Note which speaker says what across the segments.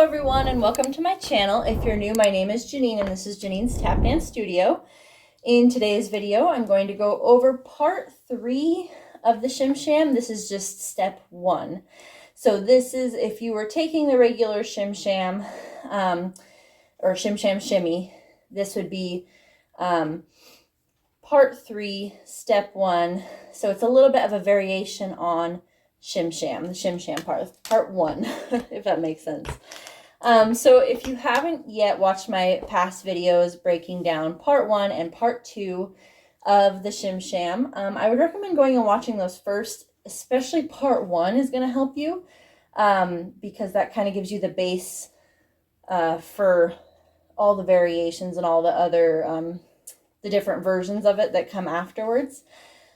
Speaker 1: everyone, and welcome to my channel. If you're new, my name is Janine and this is Janine's Tap Dance Studio. In today's video, I'm going to go over part 3 of the Shim Sham. This is just step 1. So this is if you were taking the regular Shim Sham or Shim Sham Shimmy, this would be part 3, step 1. So it's a little bit of a variation on Shim Sham, the Shim Sham part 1, if that makes sense. So if you haven't yet watched my past videos breaking down part 1 and part 2 of the Shim Sham, I would recommend going and watching those first, especially part 1 is going to help you, because that kind of gives you the base for all the variations and all the other, the different versions of it that come afterwards.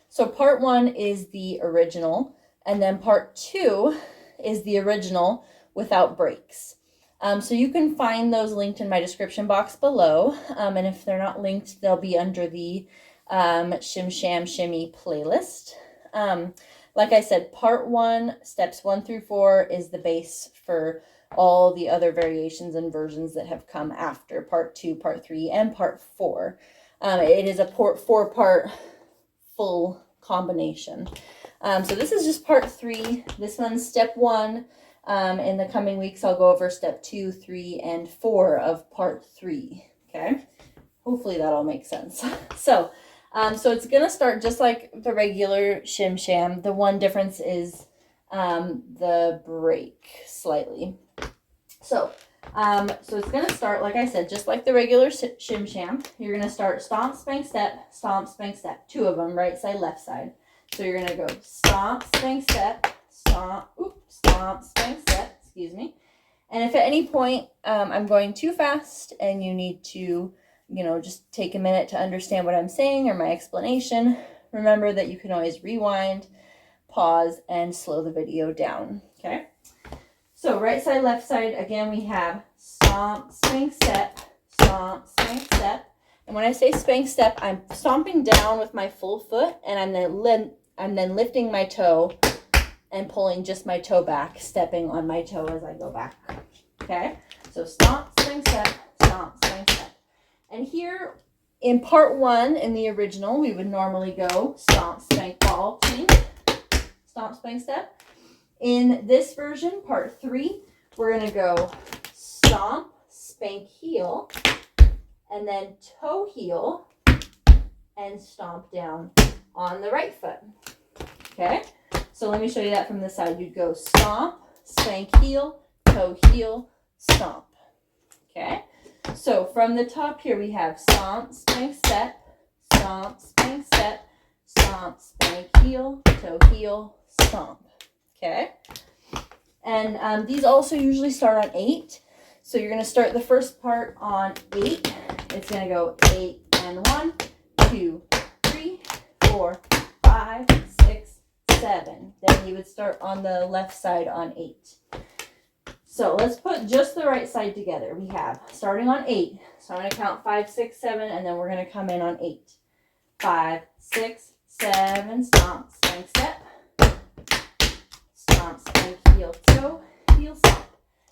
Speaker 1: So part 1 is the original. And then part 2 is the original without breaks. So you can find those linked in my description box below. And if they're not linked, they'll be under the Shim Sham Shimmy playlist. Like I said, part 1, steps 1 through 4 is the base for all the other variations and versions that have come after part 2, part 3, and part 4. It is a 4-part full combination. So this is just part 3. This one's step 1. In the coming weeks, I'll go over step 2, 3, and 4 of part 3. Okay. Hopefully that all makes sense. So it's going to start just like the regular Shim Sham. The one difference is the break slightly. So it's going to start, like I said, just like the regular Shim Sham. You're going to start stomp, spank, step, 2 of them, right side, left side. So you're going to go stomp, spank, step, stomp, stomp, spank, step, excuse me. And if at any point I'm going too fast and you need to, just take a minute to understand what I'm saying or my explanation, remember that you can always rewind, pause, and slow the video down, okay? So right side, left side, again, we have stomp, spank, step, stomp, spank, step. And when I say spank step, I'm stomping down with my full foot, and I'm then lifting my toe and pulling just my toe back, stepping on my toe as I go back. Okay? So stomp, spank, step, stomp, spank, step. And here in part 1, in the original, we would normally go stomp, spank, ball, chain, stomp, spank, step. In this version, part 3, we're going to go stomp, spank, heel, and then toe heel and stomp down on the right foot. Okay, so let me show you that from the side. You'd go stomp, spank, heel, toe heel, stomp. Okay, so from the top here we have stomp, spank, step, stomp, spank, step, stomp, spank, heel, toe heel, stomp. Okay, and these also usually start on 8. So you're going to start the first part on 8. It's going to go 8 and 1, 2, 3, 4, 5, 6, 7. Then you would start on the left side on 8. So let's put just the right side together. We have starting on 8. So I'm going to count 5, 6, 7, and then we're going to come in on 8. 5, 6, 7, stomp, spank, step. Stomp, spank, heel, toe, heel, stomp.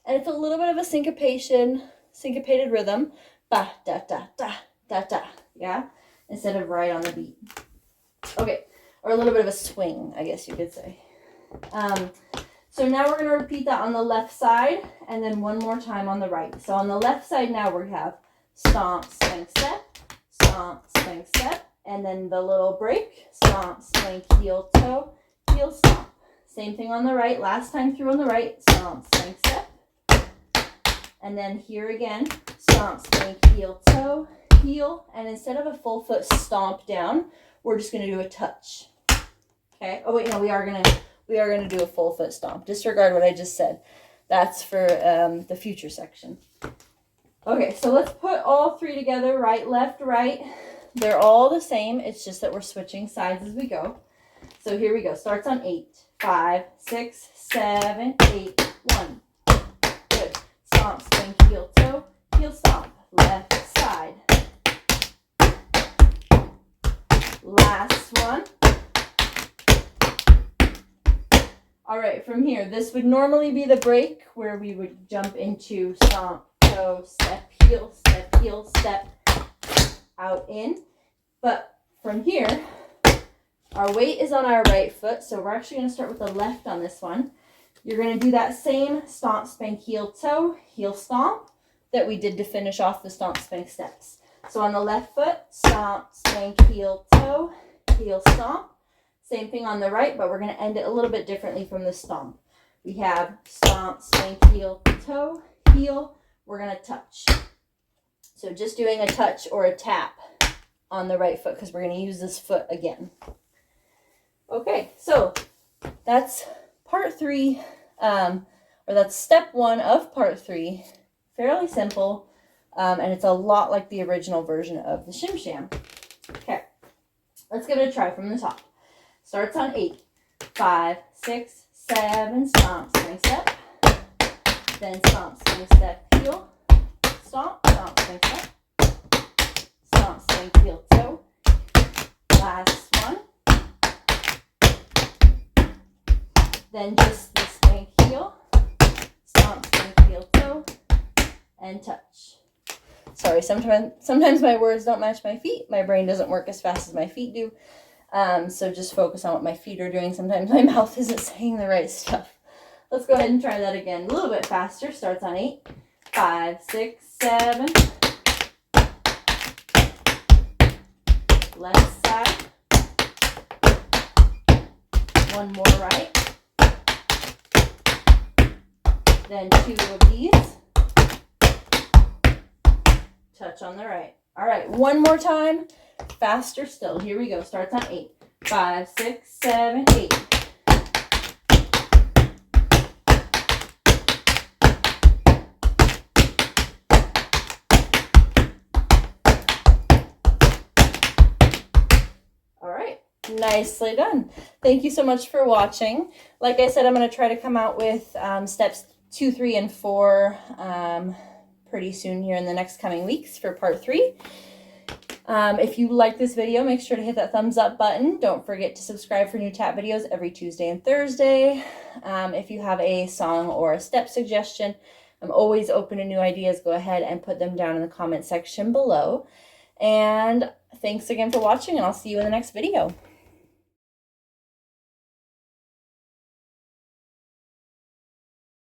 Speaker 1: And it's a little bit of a syncopated rhythm. Ba, da, da, da, da, da. Yeah? Instead of right on the beat. Okay. Or a little bit of a swing, I guess you could say. So now we're going to repeat that on the left side and then one more time on the right. So on the left side now we have stomp, spank, step, and then the little break, stomp, spank, heel, toe, heel, stomp. Same thing on the right. Last time through on the right, stomp, spank, step. And then here again, stomp, spank, heel, toe, heel. And instead of a full foot stomp down, we're just going to do a touch. Okay. Oh wait, no, we are gonna do a full foot stomp. Disregard what I just said. That's for the future section. Okay, so let's put all 3 together. Right, left, right. They're all the same. It's just that we're switching sides as we go. So here we go. Starts on 8. 5, 6, 7, 8. 1. Good. Stomp, spank, heel, toe, heel, stomp. Left side. Last one. All right, from here, this would normally be the break where we would jump into stomp, toe, step, heel, step, out, in. But from here, our weight is on our right foot, so we're actually going to start with the left on this one. You're going to do that same stomp, spank, heel, toe, heel, stomp that we did to finish off the stomp, spank steps. So on the left foot, stomp, spank, heel, toe, heel, stomp. Same thing on the right, but we're going to end it a little bit differently from the stomp. We have stomp, spank, heel, toe, heel. We're going to touch. So just doing a touch or a tap on the right foot because we're going to use this foot again. Okay, so that's part 3, or that's step 1 of part 3. Fairly simple, and it's a lot like the original version of the Shim Sham. Okay, let's give it a try from the top. Starts on 8. 5, 6, 7, stomp, swing, step. Then stomp, swing, step, heel. Stomp, stomp, swing, step. Stomp, swing, heel, toe. Last one. Then just the spank, heel. Stomp, swing, heel, toe. And touch. Sorry, sometimes my words don't match my feet. My brain doesn't work as fast as my feet do. So just focus on what my feet are doing. Sometimes my mouth isn't saying the right stuff. Let's go ahead and try that again. A little bit faster. Starts on 8. 5, 6, 7. Left side. One more right. Then 2 of these. Touch on the right. All right, one more time. Faster still. Here we go. Starts on 8. 5, 6, 7, 8. All right. Nicely done. Thank you so much for watching. Like I said, I'm going to try to come out with steps 2, 3, and 4 pretty soon here in the next coming weeks for part 3. If you like this video, make sure to hit that thumbs up button. Don't forget to subscribe for new tap videos every Tuesday and Thursday. If you have a song or a step suggestion, I'm always open to new ideas. Go ahead and put them down in the comment section below. And thanks again for watching, and I'll see you in the next video.